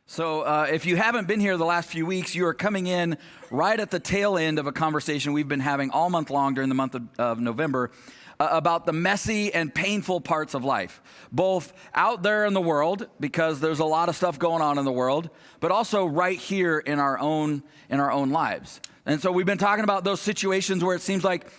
So if you haven't been here the last few weeks, you are coming in right at the tail end of a conversation we've been having all month long during the month of November about the messy and painful parts of life, both out there in the world, because there's a lot of stuff going on in the world, but also right here in our own lives. And so we've been talking about those situations where it seems like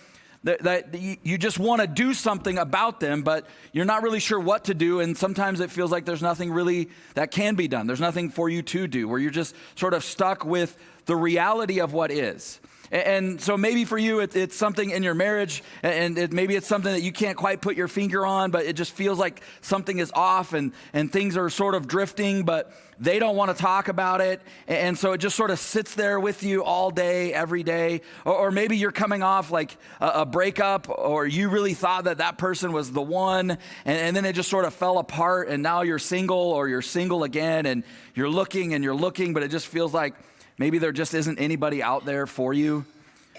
that you just want to do something about them, but you're not really sure what to do. And sometimes it feels like there's nothing really that can be done. There's nothing for you to do, where you're just sort of stuck with the reality of what is. And so maybe for you, it's something in your marriage, and maybe it's something that you can't quite put your finger on, but it just feels like something is off and things are sort of drifting, but they don't want to talk about it. And so it just sort of sits there with you all day, every day. Or maybe you're coming off like a breakup, or you really thought that person was the one, and then it just sort of fell apart, and now you're single, or you're single again, and you're looking, but it just feels like maybe there just isn't anybody out there for you.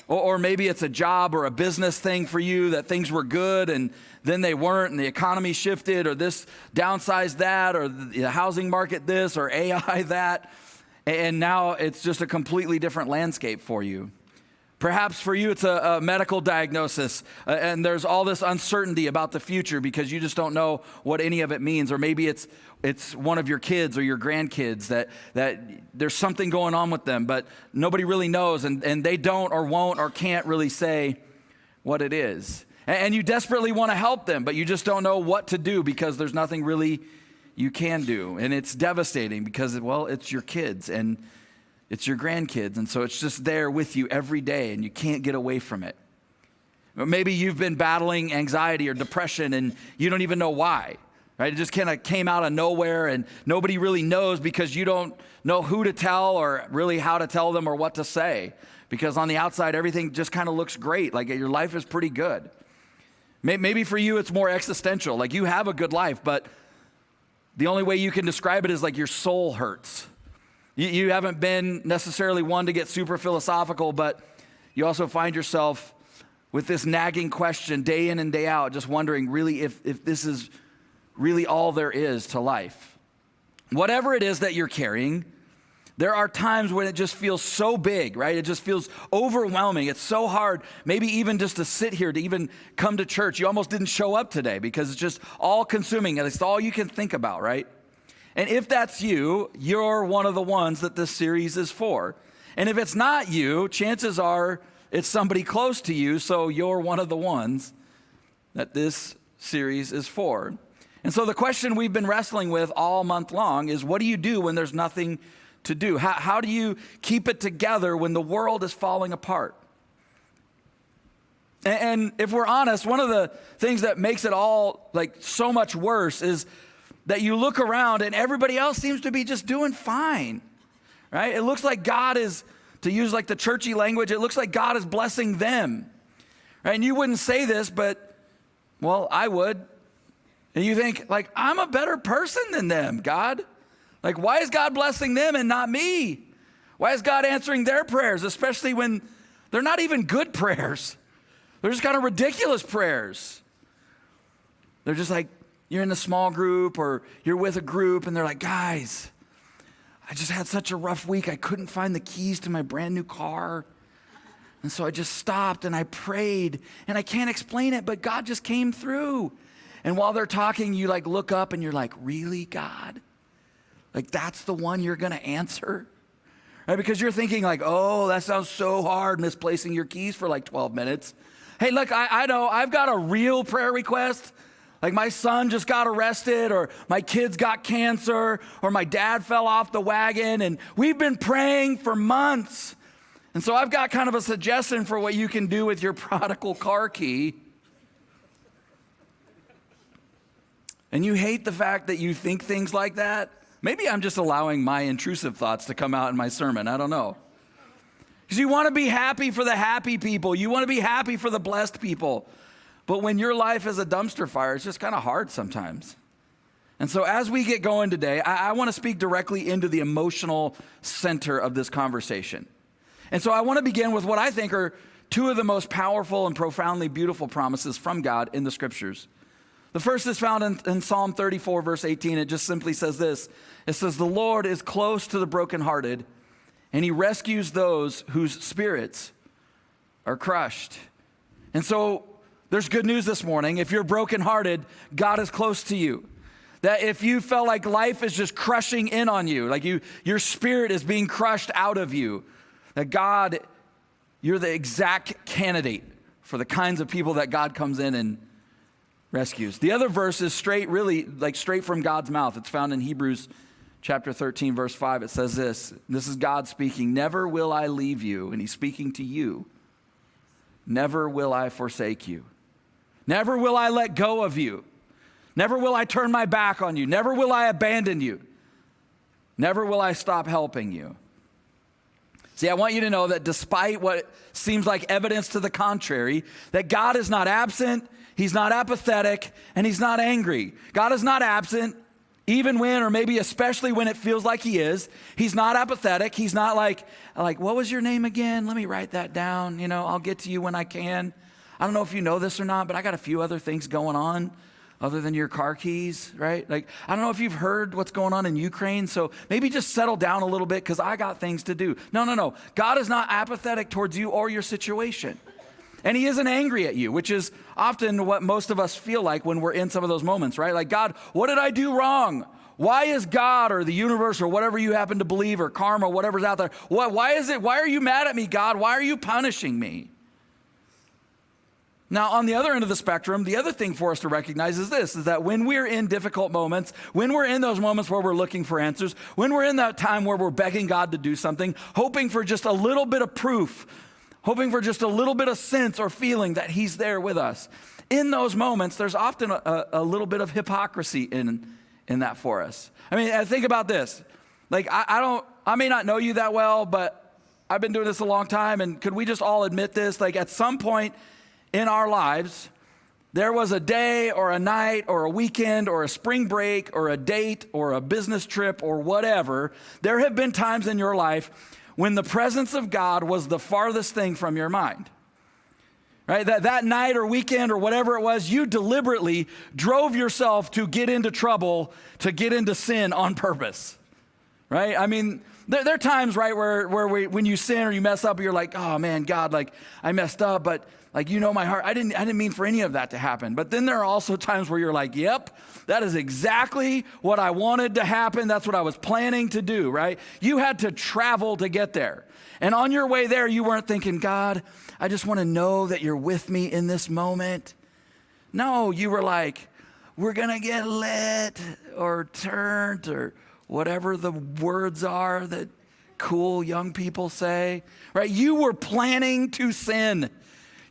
Or maybe it's a job or a business thing for you, that things were good and then they weren't, and the economy shifted, or this downsized that, or the housing market this, or AI that, and now it's just a completely different landscape for you. Perhaps for you it's a medical diagnosis, and there's all this uncertainty about the future because you just don't know what any of it means. Or maybe it's one of your kids or your grandkids that there's something going on with them, but nobody really knows, and they don't or won't or can't really say what it is. And you desperately want to help them, but you just don't know what to do because there's nothing really you can do. And it's devastating because, well, it's your kids and it's your grandkids, and so it's just there with you every day, and you can't get away from it. Or maybe you've been battling anxiety or depression, and you don't even know why, right? It just kind of came out of nowhere, and nobody really knows because you don't know who to tell or really how to tell them or what to say, because on the outside, everything just kind of looks great, like your life is pretty good. Maybe for you, it's more existential, like you have a good life, but the only way you can describe it is like your soul hurts. You haven't been necessarily one to get super philosophical, but you also find yourself with this nagging question day in and day out, just wondering really if this is really all there is to life. Whatever it is that you're carrying, there are times when it just feels so big, right? It just feels overwhelming. It's so hard, maybe even just to sit here, to even come to church. You almost didn't show up today because it's just all consuming, and it's all you can think about, right? And if that's you, you're one of the ones that this series is for. And if it's not you, chances are it's somebody close to you, so you're one of the ones that this series is for. And so the question we've been wrestling with all month long is, what do you do when there's nothing to do? How do you keep it together when the world is falling apart? And if we're honest, one of the things that makes it all like so much worse is that you look around and everybody else seems to be just doing fine, right? It looks like God is, to use like the churchy language, it looks like God is blessing them, right? And you wouldn't say this, but, well, I would. And you think, like, I'm a better person than them, God. Like, why is God blessing them and not me? Why is God answering their prayers, especially when they're not even good prayers? They're just kind of ridiculous prayers. They're just like, you're in a small group or you're with a group and they're like, guys, I just had such a rough week. I couldn't find the keys to my brand new car. And so I just stopped and I prayed, and I can't explain it, but God just came through. And while they're talking, you like look up and you're like, really, God? Like that's the one you're going to answer? Right? Because you're thinking like, oh, that sounds so hard, misplacing your keys for like 12 minutes. Hey, look, I know I've got a real prayer request. Like my son just got arrested, or my kids got cancer, or my dad fell off the wagon, and we've been praying for months. And so I've got kind of a suggestion for what you can do with your prodigal car key. And you hate the fact that you think things like that. Maybe I'm just allowing my intrusive thoughts to come out in my sermon. I don't know. Because you want to be happy for the happy people. You want to be happy for the blessed people. But when your life is a dumpster fire, it's just kind of hard sometimes. And so as we get going today, I want to speak directly into the emotional center of this conversation. And so I want to begin with what I think are two of the most powerful and profoundly beautiful promises from God in the scriptures. The first is found in Psalm 34, verse 18. It just simply says this. It says, the Lord is close to the brokenhearted, and he rescues those whose spirits are crushed. And so there's good news this morning. If you're brokenhearted, God is close to you. That if you felt like life is just crushing in on you, like your spirit is being crushed out of you, that God, you're the exact candidate for the kinds of people that God comes in and rescues. The other verse is straight from God's mouth. It's found in Hebrews chapter 13, verse 5. It says this. This is God speaking. Never will I leave you. And he's speaking to you. Never will I forsake you. Never will I let go of you. Never will I turn my back on you. Never will I abandon you. Never will I stop helping you. See, I want you to know that despite what seems like evidence to the contrary, that God is not absent, he's not apathetic, and he's not angry. God is not absent, even when, or maybe especially when it feels like he is. He's not apathetic. He's not like, what was your name again? Let me write that down. I'll get to you when I can. I don't know if you know this or not, but I got a few other things going on other than your car keys, right? I don't know if you've heard what's going on in Ukraine, so maybe just settle down a little bit because I got things to do. No. God is not apathetic towards you or your situation. And he isn't angry at you, which is often what most of us feel like when we're in some of those moments, right? Like, God, what did I do wrong? Why is God or the universe or whatever you happen to believe or karma, whatever's out there, why are you mad at me, God? Why are you punishing me? Now, on the other end of the spectrum, the other thing for us to recognize is this, is that when we're in difficult moments, when we're in those moments where we're looking for answers, when we're in that time where we're begging God to do something, hoping for just a little bit of proof, hoping for just a little bit of sense or feeling that he's there with us, in those moments, there's often a little bit of hypocrisy in that for us. I mean, think about this. I may not know you that well, but I've been doing this a long time, and could we just all admit this? At some point in our lives, there was a day or a night or a weekend or a spring break or a date or a business trip or whatever. There have been times in your life when the presence of God was the farthest thing from your mind. Right? That night or weekend or whatever it was, you deliberately drove yourself to get into trouble, to get into sin on purpose. Right? I mean, there are times, right, where when you sin or you mess up, you're like, oh man, God, I messed up, but my heart, I didn't mean for any of that to happen. But then there are also times where you're like, yep, that is exactly what I wanted to happen. That's what I was planning to do, right? You had to travel to get there. And on your way there, you weren't thinking, God, I just want to know that you're with me in this moment. No, you were like, we're going to get lit or turned or whatever the words are that cool young people say, right? You were planning to sin.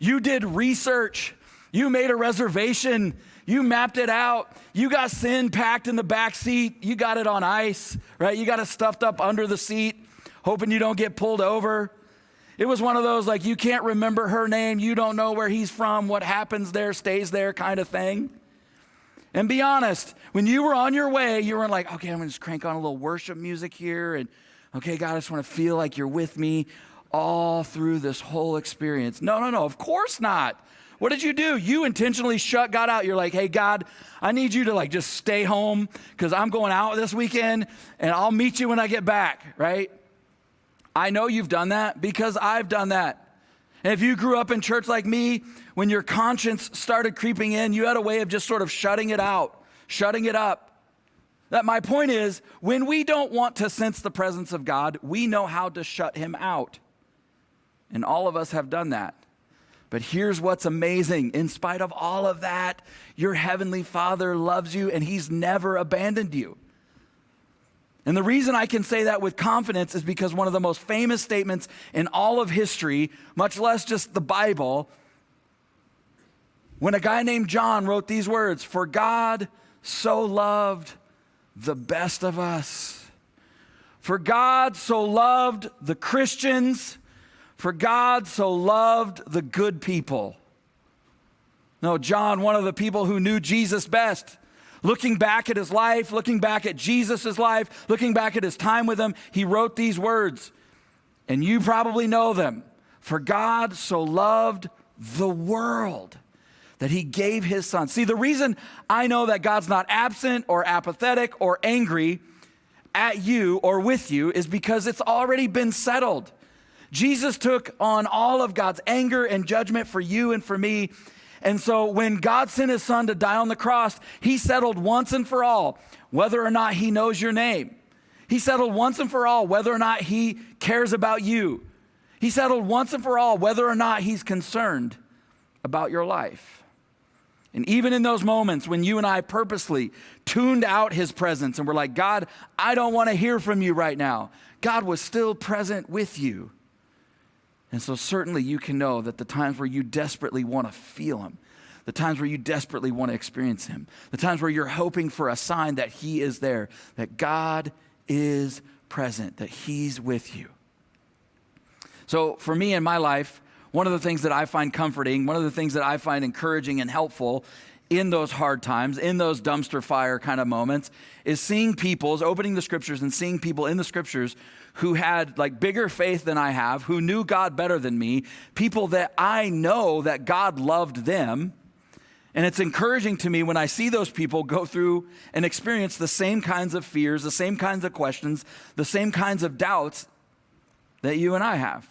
You did research. You made a reservation. You mapped it out. You got sin packed in the back seat. You got it on ice, right? You got it stuffed up under the seat, hoping you don't get pulled over. It was one of those you can't remember her name. You don't know where he's from. What happens there stays there kind of thing. And be honest, when you were on your way, you weren't like, okay, I'm going to just crank on a little worship music here. And okay, God, I just want to feel like you're with me all through this whole experience. No, of course not. What did you do? You intentionally shut God out. You're like, hey, God, I need you to just stay home because I'm going out this weekend and I'll meet you when I get back, right? I know you've done that because I've done that. And if you grew up in church like me, when your conscience started creeping in, you had a way of just sort of shutting it out, shutting it up. That my point is, when we don't want to sense the presence of God, we know how to shut him out. And all of us have done that. But here's what's amazing. In spite of all of that, your heavenly Father loves you and he's never abandoned you. And the reason I can say that with confidence is because one of the most famous statements in all of history, much less just the Bible, when a guy named John wrote these words, "For God so loved the best of us." For God so loved the Christians. For God so loved the good people. No, John, one of the people who knew Jesus best, looking back at his life, looking back at Jesus' life, looking back at his time with him, he wrote these words, and you probably know them. For God so loved the world that he gave his son. See, the reason I know that God's not absent or apathetic or angry at you or with you is because it's already been settled. Jesus took on all of God's anger and judgment for you and for me. And so when God sent his son to die on the cross, he settled once and for all whether or not he knows your name. He settled once and for all whether or not he cares about you. He settled once and for all whether or not he's concerned about your life. And even in those moments when you and I purposely tuned out his presence and were like, God, I don't want to hear from you right now, God was still present with you. And so certainly you can know that the times where you desperately want to feel him, the times where you desperately want to experience him, the times where you're hoping for a sign that he is there, that God is present, that he's with you. So for me in my life, one of the things that I find comforting, one of the things that I find encouraging and helpful in those hard times, in those dumpster fire kind of moments, is seeing people's, opening the scriptures and seeing people in the scriptures who had like bigger faith than I have, who knew God better than me, people that I know that God loved them. And it's encouraging to me when I see those people go through and experience the same kinds of fears, the same kinds of questions, the same kinds of doubts that you and I have.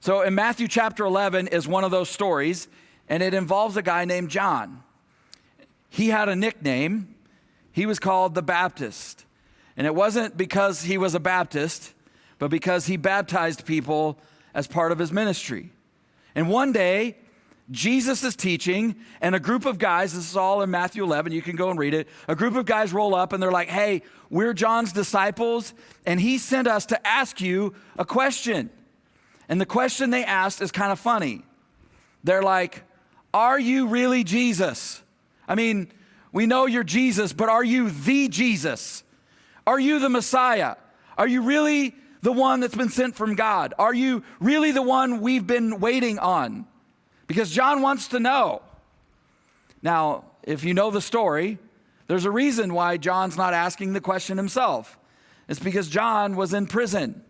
So in Matthew chapter 11 is one of those stories, and it involves a guy named John. He had a nickname. He was called the Baptist. And it wasn't because he was a Baptist, but because he baptized people as part of his ministry. And one day, Jesus is teaching, and a group of guys, this is all in Matthew 11, you can go and read it. A group of guys roll up and they're like, hey, we're John's disciples, and he sent us to ask you a question. And the question they asked is kind of funny. They're like, are you really Jesus? I mean, we know you're Jesus, but are you the Jesus? Are you the Messiah? Are you really the one that's been sent from God? Are you really the one we've been waiting on? Because John wants to know. Now, if you know the story, there's a reason why John's not asking the question himself. It's because John was in prison.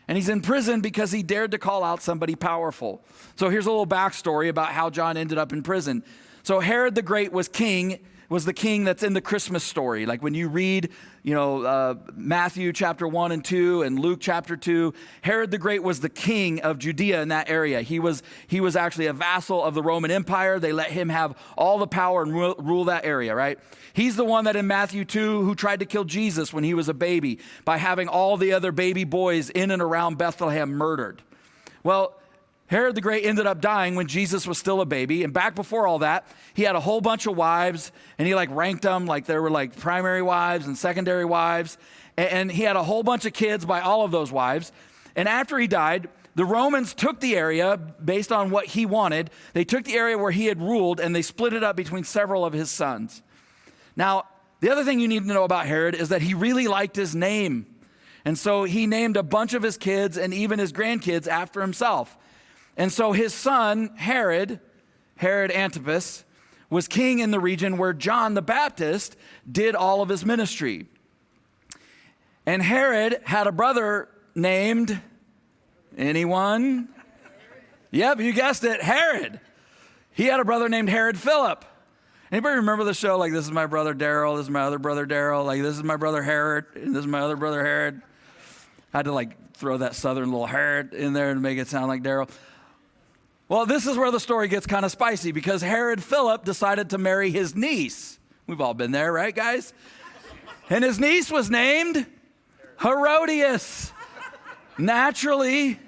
And he's in prison because he dared to call out somebody powerful. So here's a little backstory about how John ended up in prison. So Herod the Great was the king that's in the Christmas story. Like when you read, Matthew chapter 1 and 2 and Luke chapter 2, Herod the Great was the king of Judea in that area. He was actually a vassal of the Roman Empire. They let him have all the power and rule that area, right? He's the one that in Matthew 2 who tried to kill Jesus when he was a baby by having all the other baby boys in and around Bethlehem murdered. Well, Herod the Great ended up dying when Jesus was still a baby. And back before all that, he had a whole bunch of wives, and he ranked them like there were primary wives and secondary wives. And he had a whole bunch of kids by all of those wives. And after he died, the Romans took the area based on what he wanted. They took the area where he had ruled, and they split it up between several of his sons. Now, the other thing you need to know about Herod is that he really liked his name. And so he named a bunch of his kids and even his grandkids after himself. And so his son, Herod Antipas, was king in the region where John the Baptist did all of his ministry. And Herod had a brother named, anyone? Yep, you guessed it, Herod. He had a brother named Herod Philip. Anybody remember the show, this is my brother Daryl, this is my other brother Daryl, this is my brother Herod, and this is my other brother Herod? I had to throw that southern little Herod in there and make it sound like Daryl. Well, this is where the story gets kind of spicy because Herod Philip decided to marry his niece. We've all been there, right, guys? And his niece was named Herodias. Naturally.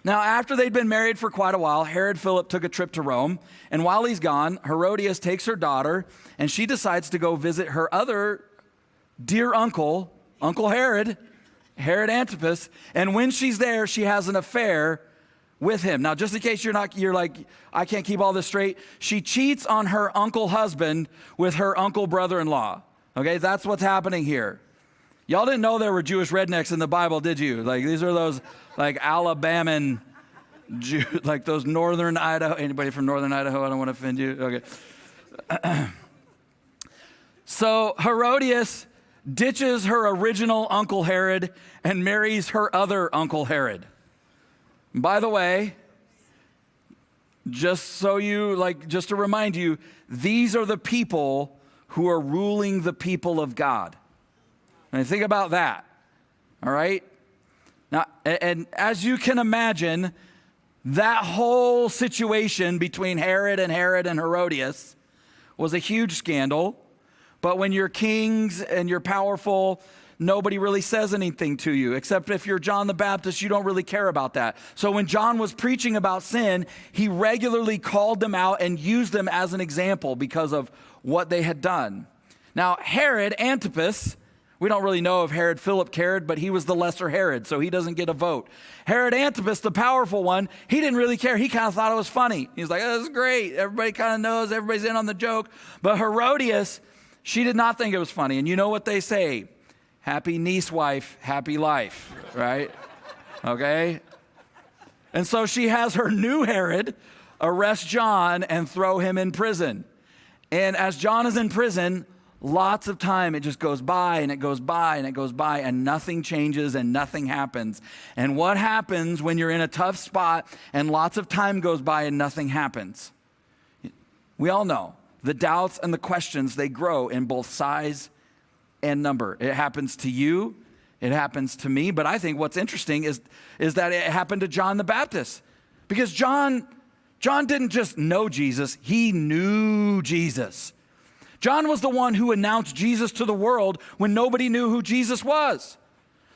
Now, after they'd been married for quite a while, Herod Philip took a trip to Rome. And while he's gone, Herodias takes her daughter, and she decides to go visit her other dear uncle, Uncle Herod Antipas. And when she's there, she has an affair with him. Now, just in case you're like, I can't keep all this straight, she cheats on her uncle husband with her uncle brother-in-law. Okay, that's what's happening here. Y'all didn't know there were Jewish rednecks in the Bible, did you? These are those Alabaman Jew, those northern Idaho. Anybody from northern Idaho? I don't want to offend you. Okay. So Herodias ditches her original Uncle Herod and marries her other Uncle Herod. By the way, just to remind you, these are the people who are ruling the people of God. And think about that, all right? Now, and as you can imagine, that whole situation between Herod and Herodias was a huge scandal. But when you're kings and you're powerful, nobody really says anything to you, except if you're John the Baptist, you don't really care about that. So when John was preaching about sin, he regularly called them out and used them as an example because of what they had done. Now, Herod Antipas, we don't really know if Herod Philip cared, but he was the lesser Herod, so he doesn't get a vote. Herod Antipas, the powerful one, he didn't really care. He kind of thought it was funny. He was like, oh, this is great. Everybody kind of knows. Everybody's in on the joke. But Herodias, she did not think it was funny. And you know what they say? Happy niece wife, happy life, right? Okay? And so she has her new Herod arrest John and throw him in prison. And as John is in prison, lots of time, it just goes by and it goes by and it goes by and nothing changes and nothing happens. And what happens when you're in a tough spot and lots of time goes by and nothing happens? We all know the doubts and the questions, they grow in both size and number. It happens to you, it happens to me, but I think what's interesting is that it happened to John the Baptist. Because John didn't just know Jesus, he knew Jesus. John was the one who announced Jesus to the world when nobody knew who Jesus was.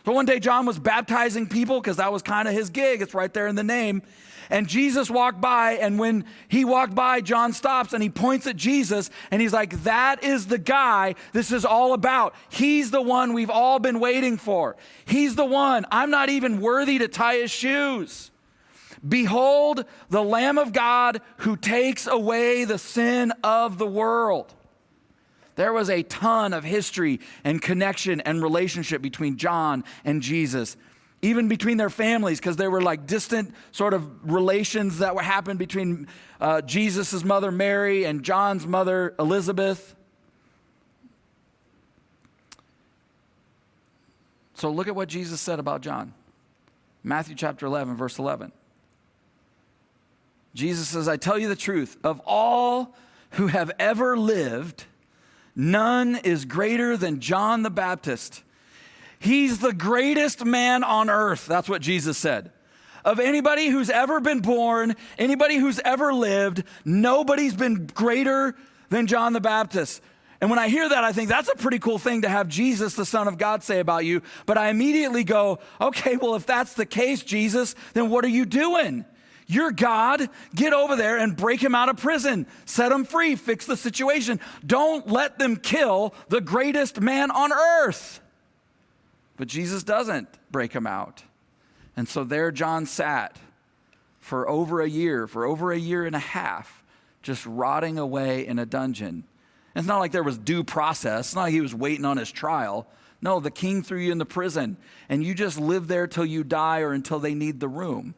So one day John was baptizing people because that was kind of his gig. It's right there in the name. And Jesus walked by, and when he walked by, John stops and he points at Jesus and he's like, that is the guy this is all about. He's the one we've all been waiting for. He's the one. I'm not even worthy to tie his shoes. Behold, the Lamb of God who takes away the sin of the world. There was a ton of history and connection and relationship between John and Jesus, even between their families, because there were like distant sort of relations that happened between Jesus' mother Mary and John's mother Elizabeth. So look at what Jesus said about John. Matthew chapter 11, verse 11. Jesus says, I tell you the truth, of all who have ever lived, none is greater than John the Baptist. He's the greatest man on earth. That's what Jesus said. Of anybody who's ever been born, anybody who's ever lived, nobody's been greater than John the Baptist. And when I hear that, I think that's a pretty cool thing to have Jesus, the Son of God, say about you. But I immediately go, okay, well, if that's the case, Jesus, then what are you doing? You're God. Get over there and break him out of prison. Set him free. Fix the situation. Don't let them kill the greatest man on earth. But Jesus doesn't break him out. And so there John sat for over a year and a half, just rotting away in a dungeon. And it's not like there was due process. It's not like he was waiting on his trial. No, the king threw you in the prison, and you just live there till you die or until they need the room.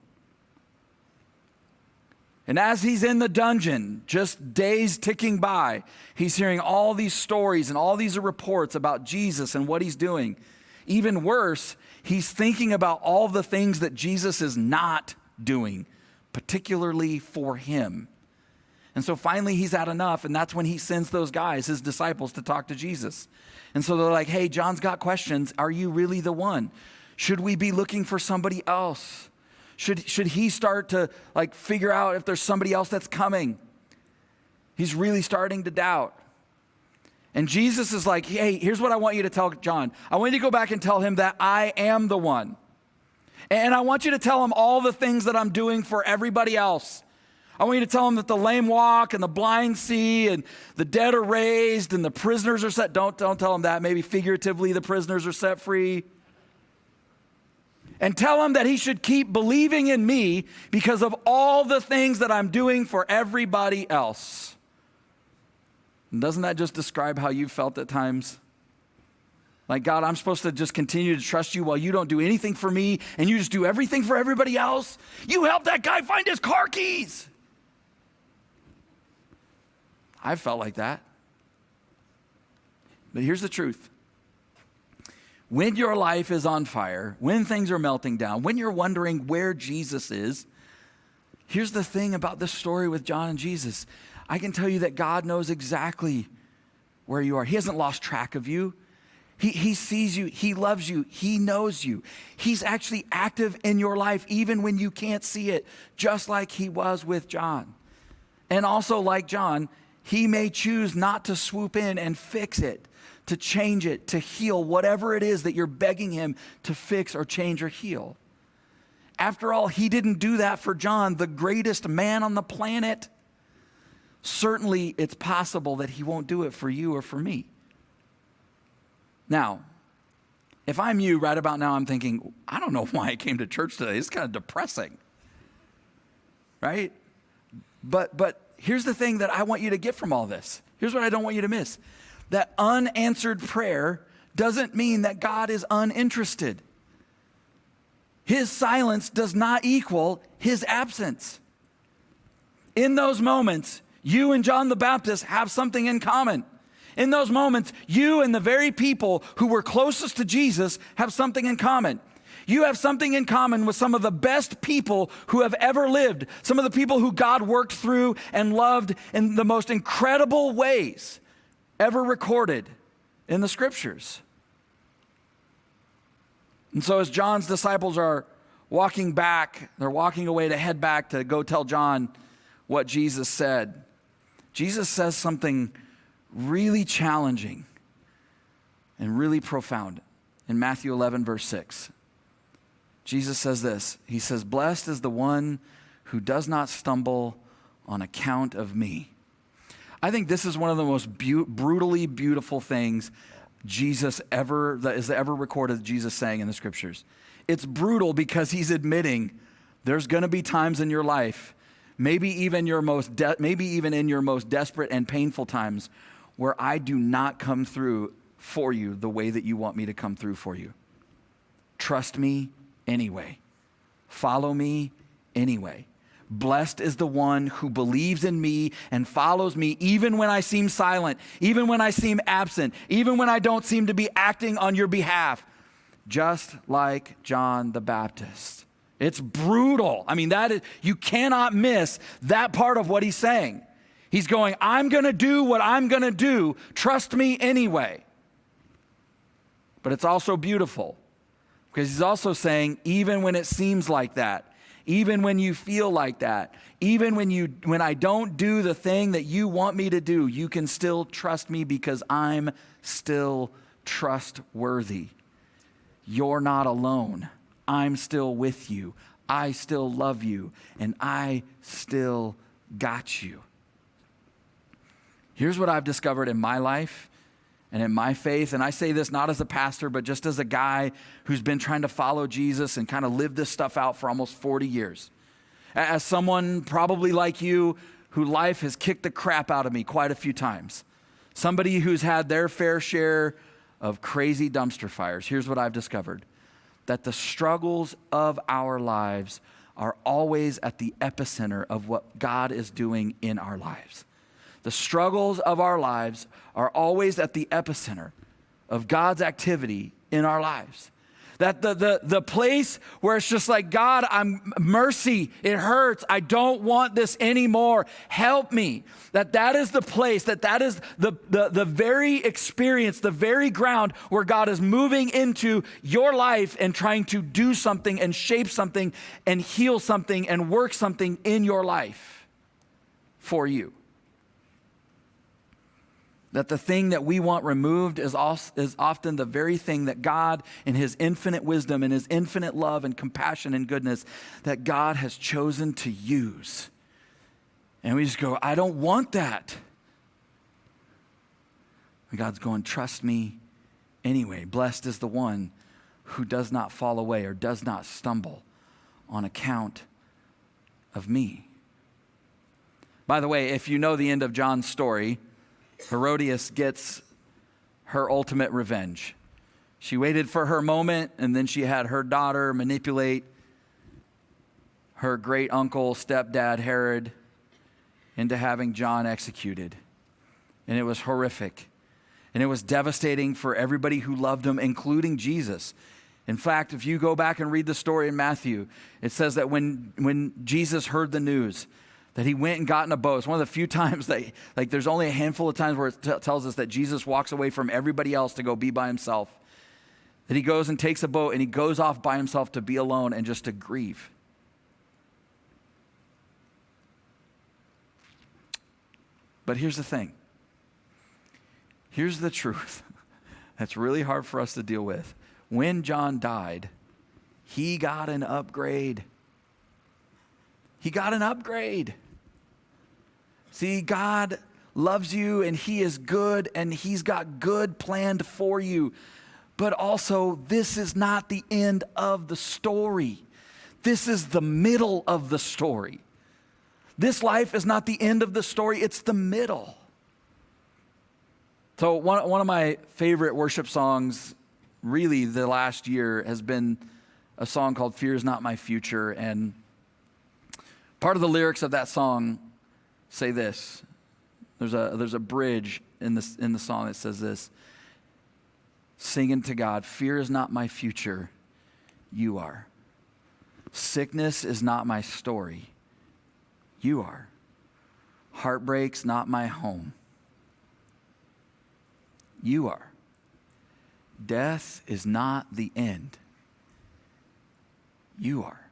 And as he's in the dungeon, just days ticking by, he's hearing all these stories and all these reports about Jesus and what he's doing. Even worse, he's thinking about all the things that Jesus is not doing, particularly for him. And so finally he's had enough, and that's when he sends those guys, his disciples, to talk to Jesus. And so they're like, hey, John's got questions. Are you really the one? Should we be looking for somebody else? Should he start to figure out if there's somebody else that's coming? He's really starting to doubt. And Jesus is like, hey, here's what I want you to tell John. I want you to go back and tell him that I am the one. And I want you to tell him all the things that I'm doing for everybody else. I want you to tell him that the lame walk and the blind see and the dead are raised and the prisoners are set. Don't tell him that. Maybe figuratively the prisoners are set free. And tell him that he should keep believing in me because of all the things that I'm doing for everybody else. And doesn't that just describe how you felt at times? Like, God, I'm supposed to just continue to trust you while you don't do anything for me and you just do everything for everybody else? You helped that guy find his car keys. I felt like that. But here's the truth. When your life is on fire, when things are melting down, when you're wondering where Jesus is, Here's the thing about this story with John and Jesus. I can tell you that God knows exactly where you are. He hasn't lost track of you. He sees you. He loves you. He knows you. He's actually active in your life even when you can't see it, just like he was with John. And also like John, he may choose not to swoop in and fix it, to change it, to heal whatever it is that you're begging him to fix or change or heal. After all, he didn't do that for John, the greatest man on the planet. Certainly, it's possible that he won't do it for you or for me. Now, if I'm you right about now, I'm thinking, I don't know why I came to church today. It's kind of depressing, right? But here's the thing that I want you to get from all this. Here's what I don't want you to miss. That unanswered prayer doesn't mean that God is uninterested. His silence does not equal his absence. In those moments, you and John the Baptist have something in common. In those moments, you and the very people who were closest to Jesus have something in common. You have something in common with some of the best people who have ever lived, some of the people who God worked through and loved in the most incredible ways ever recorded in the scriptures. And so as John's disciples are walking back, they're walking away to head back to go tell John what Jesus said. Jesus says something really challenging and really profound in Matthew 11, verse 6. Jesus says this. He says, "Blessed is the one who does not stumble on account of me." I think this is one of the most brutally beautiful things that is ever recorded Jesus saying in the scriptures. It's brutal because he's admitting there's going to be times in your life, maybe even in your most desperate and painful times, where I do not come through for you the way that you want me to come through for you. Trust me anyway. Follow me anyway. Blessed is the one who believes in me and follows me even when I seem silent, even when I seem absent, even when I don't seem to be acting on your behalf, just like John the Baptist. It's brutal. I mean, you cannot miss that part of what he's saying. He's going, I'm going to do what I'm going to do. Trust me anyway. But it's also beautiful because he's also saying, even when it seems like that, even when you feel like that, even when I don't do the thing that you want me to do, you can still trust me because I'm still trustworthy. You're not alone. I'm still with you. I still love you, and I still got you. Here's what I've discovered in my life and in my faith, and I say this not as a pastor, but just as a guy who's been trying to follow Jesus and kind of live this stuff out for almost 40 years. As someone probably like you, who life has kicked the crap out of me quite a few times. Somebody who's had their fair share of crazy dumpster fires. Here's what I've discovered. That the struggles of our lives are always at the epicenter of what God is doing in our lives. The struggles of our lives are always at the epicenter of God's activity in our lives. That the place where it's just like, God, I'm mercy, it hurts, I don't want this anymore, help me. That is the place, that is the very experience, the very ground where God is moving into your life and trying to do something and shape something and heal something and work something in your life for you. That the thing that we want removed is often the very thing that God, in his infinite wisdom and his infinite love and compassion and goodness, that God has chosen to use. And we just go, I don't want that. And God's going, trust me anyway. Blessed is the one who does not fall away or does not stumble on account of me. By the way, if you know the end of John's story, Herodias gets her ultimate revenge. She waited for her moment, and then she had her daughter manipulate her great uncle, stepdad Herod, into having John executed. And it was horrific. And it was devastating for everybody who loved him, including Jesus. In fact, if you go back and read the story in Matthew, it says that when Jesus heard the news, that he went and got in a boat. It's one of the few times that, like, there's only a handful of times where it tells us that Jesus walks away from everybody else to go be by himself. That he goes and takes a boat and he goes off by himself to be alone and just to grieve. But here's the thing. Here's the truth that's really hard for us to deal with. When John died, he got an upgrade. He got an upgrade. See, God loves you and he is good and he's got good planned for you. But also, this is not the end of the story. This is the middle of the story. This life is not the end of the story, it's the middle. So one of my favorite worship songs really the last year has been a song called Fear Is Not My Future. And part of the lyrics of that song say this. There's a bridge in the song that says this. Singing to God, fear is not my future, you are. Sickness is not my story, you are. Heartbreak's not my home, you are. Death is not the end, you are.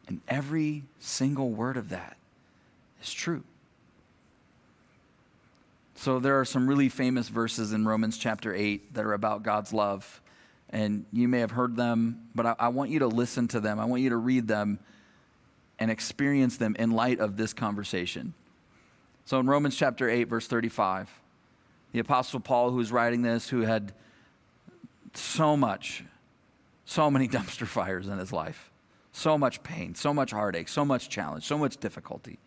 And every single word of that is true. So there are some really famous verses in Romans chapter 8 that are about God's love. And you may have heard them, but I want you to listen to them. I want you to read them and experience them in light of this conversation. So in Romans chapter 8, verse 35, the Apostle Paul, who's writing this, who had so many dumpster fires in his life, so much pain, so much heartache, so much challenge, so much difficulty.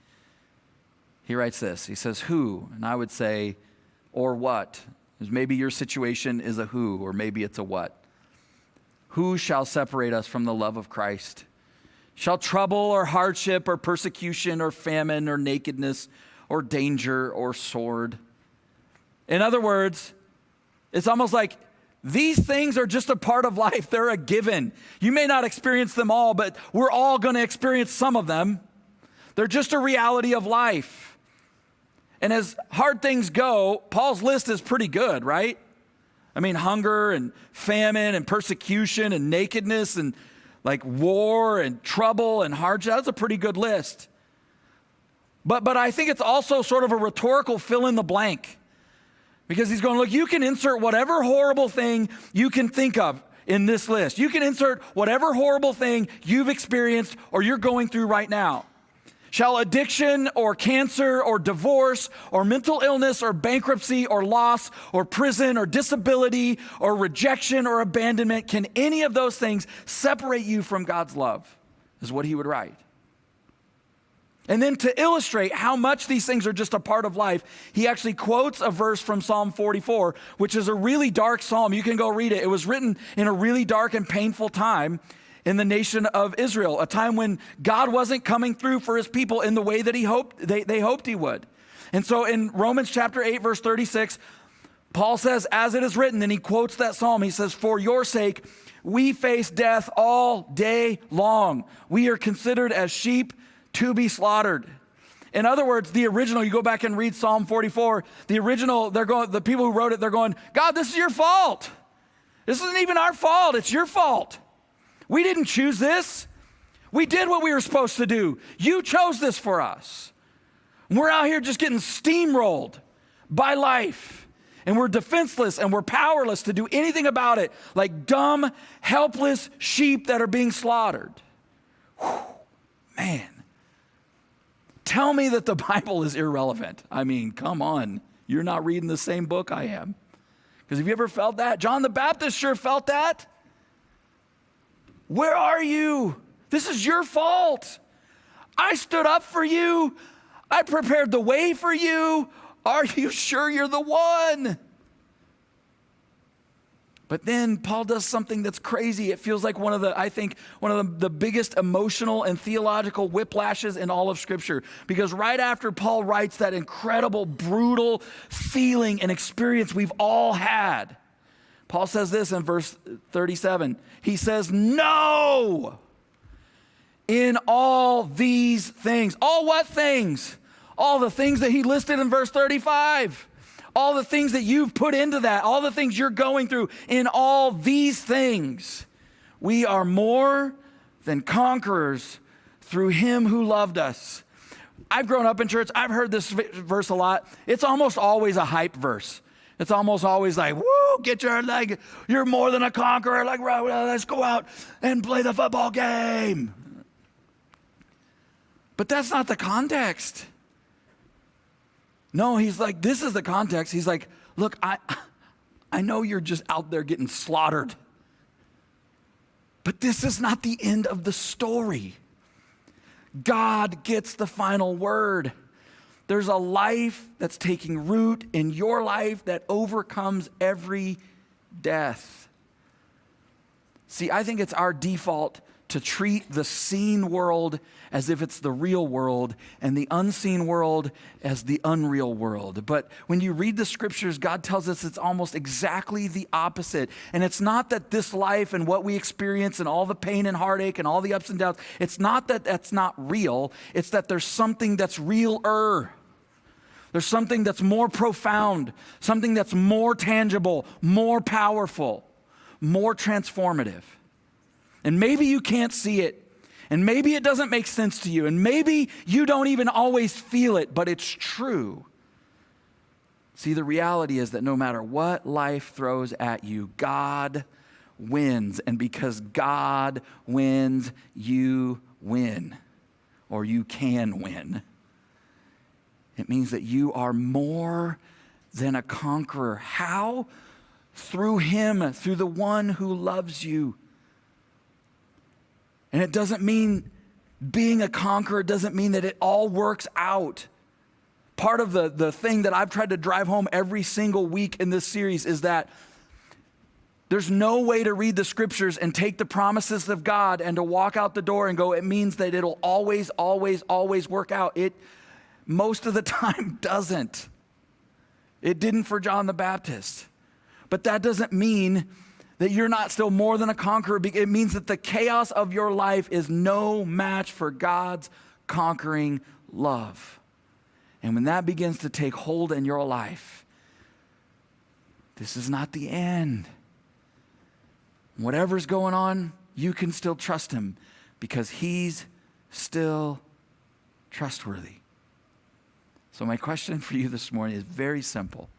He writes this, he says, who? And I would say, or what? Because maybe your situation is a who, or maybe it's a what. Who shall separate us from the love of Christ? Shall trouble or hardship or persecution or famine or nakedness or danger or sword? In other words, it's almost like these things are just a part of life. They're a given. You may not experience them all, but we're all going to experience some of them. They're just a reality of life. And as hard things go, Paul's list is pretty good, right? I mean, hunger and famine and persecution and nakedness and like war and trouble and hardship. That's a pretty good list. But I think it's also sort of a rhetorical fill in the blank. Because he's going, look, you can insert whatever horrible thing you can think of in this list. You can insert whatever horrible thing you've experienced or you're going through right now. Shall addiction or cancer or divorce or mental illness or bankruptcy or loss or prison or disability or rejection or abandonment, can any of those things separate you from God's love? Is what he would write. And then to illustrate how much these things are just a part of life, he actually quotes a verse from Psalm 44, which is a really dark psalm. You can go read it. It was written in a really dark and painful time in the nation of Israel, a time when God wasn't coming through for his people in the way that they hoped he would. And so in Romans chapter 8, verse 36, Paul says, as it is written, and he quotes that psalm, he says, for your sake, we face death all day long. We are considered as sheep to be slaughtered. In other words, the original, you go back and read Psalm 44, the original, the people who wrote it, they're going, God, this is your fault. This isn't even our fault. It's your fault. We didn't choose this. We did what we were supposed to do. You chose this for us. And we're out here just getting steamrolled by life. And we're defenseless and we're powerless to do anything about it, like dumb, helpless sheep that are being slaughtered. Whew, man. Tell me that the Bible is irrelevant. I mean, come on. You're not reading the same book I am. Because have you ever felt that? John the Baptist sure felt that. Where are you? This is your fault. I stood up for you. I prepared the way for you. Are you sure you're the one? But then Paul does something that's crazy. It feels like one of the biggest emotional and theological whiplashes in all of Scripture. Because right after Paul writes that incredible, brutal feeling and experience we've all had, Paul says this in verse 37. He says, no, in all these things. All what things? All the things that he listed in verse 35. All the things that you've put into that. All the things you're going through. In all these things, we are more than conquerors through him who loved us. I've grown up in church. I've heard this verse a lot. It's almost always a hype verse. It's almost always like, woo, get your leg. You're more than a conqueror. Like, let's go out and play the football game. But that's not the context. No, he's like, this is the context. He's like, look, I know you're just out there getting slaughtered. But this is not the end of the story. God gets the final word. There's a life that's taking root in your life that overcomes every death. See, I think it's our default to treat the seen world as if it's the real world and the unseen world as the unreal world. But when you read the scriptures, God tells us it's almost exactly the opposite. And it's not that this life and what we experience and all the pain and heartache and all the ups and downs, it's not that that's not real. It's that there's something that's realer. There's something that's more profound, something that's more tangible, more powerful, more transformative. And maybe you can't see it, and maybe it doesn't make sense to you, and maybe you don't even always feel it, but it's true. See, the reality is that no matter what life throws at you, God wins. And because God wins, you win, or you can win. It means that you are more than a conqueror. How? Through him, through the one who loves you. And it doesn't mean being a conqueror doesn't mean that it all works out. Part of the thing that I've tried to drive home every single week in this series is that there's no way to read the scriptures and take the promises of God and to walk out the door and go, it means that it'll always, always, always work out. It most of the time doesn't. It didn't for John the Baptist. But that doesn't mean that you're not still more than a conqueror. It means that the chaos of your life is no match for God's conquering love. And when that begins to take hold in your life, this is not the end. Whatever's going on, you can still trust him because he's still trustworthy. So my question for you this morning is very simple.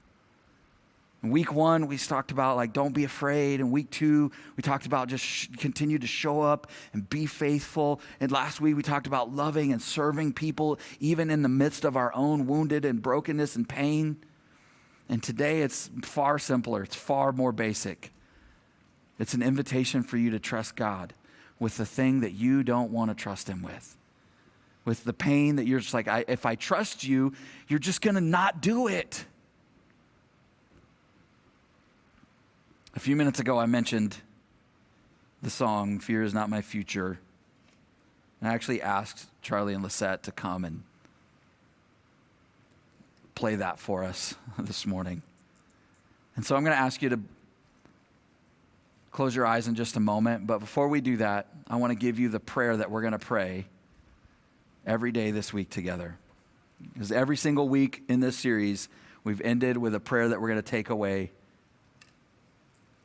In week 1, we talked about don't be afraid. In week 2, we talked about just continue to show up and be faithful. And last week, we talked about loving and serving people, even in the midst of our own wounded and brokenness and pain. And today, it's far simpler. It's far more basic. It's an invitation for you to trust God with the thing that you don't want to trust him with the pain that you're just like, if I trust you, you're just going to not do it. A few minutes ago, I mentioned the song, Fear Is Not My Future. And I actually asked Charlie and Lisette to come and play that for us this morning. And so I'm going to ask you to close your eyes in just a moment. But before we do that, I want to give you the prayer that we're going to pray every day this week together. Because every single week in this series, we've ended with a prayer that we're going to take away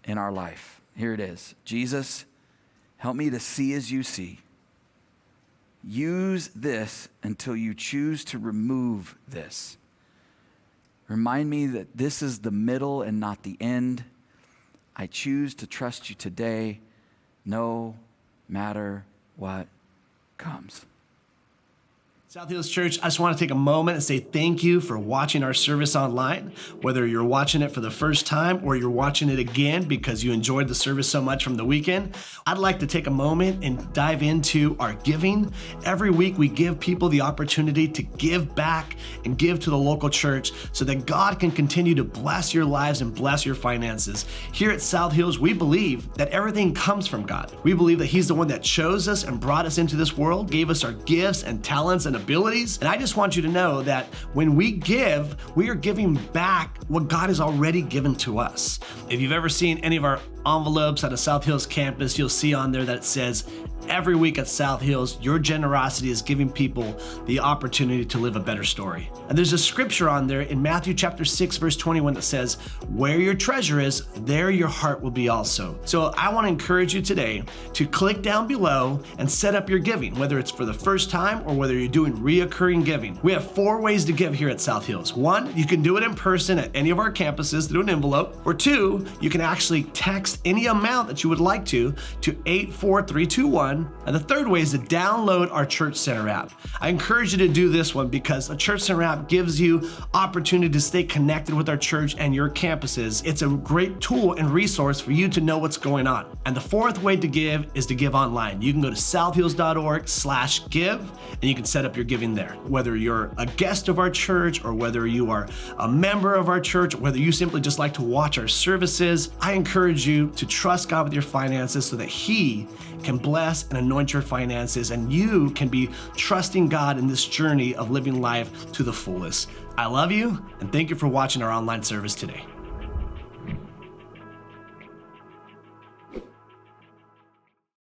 in our life. Here it is. Jesus, help me to see as you see. Use this until you choose to remove this. Remind me that this is the middle and not the end. I choose to trust you today, no matter what comes. South Hills Church, I just want to take a moment and say thank you for watching our service online. Whether you're watching it for the first time or you're watching it again because you enjoyed the service so much from the weekend, I'd like to take a moment and dive into our giving. Every week we give people the opportunity to give back and give to the local church so that God can continue to bless your lives and bless your finances. Here at South Hills, we believe that everything comes from God. We believe that he's the one that chose us and brought us into this world, gave us our gifts and talents and abilities. And I just want you to know that when we give, we are giving back what God has already given to us. If you've ever seen any of our envelopes at a South Hills campus, you'll see on there that it says, every week at South Hills, your generosity is giving people the opportunity to live a better story. And there's a scripture on there in Matthew chapter 6, verse 21 that says, where your treasure is, there your heart will be also. So I want to encourage you today to click down below and set up your giving, whether it's for the first time or whether you're doing reoccurring giving. We have 4 ways to give here at South Hills. 1, you can do it in person at any of our campuses through an envelope. Or 2, you can actually text any amount that you would like to 84321. And the third way is to download our Church Center app. I encourage you to do this one because the Church Center app gives you opportunity to stay connected with our church and your campuses. It's a great tool and resource for you to know what's going on. And the 4th way to give is to give online. You can go to southhills.org/give and you can set up your giving there. Whether you're a guest of our church or whether you are a member of our church, or whether you simply just like to watch our services, I encourage you to trust God with your finances so that He can bless and anoint your finances, and you can be trusting God in this journey of living life to the fullest. I love you, and thank you for watching our online service today.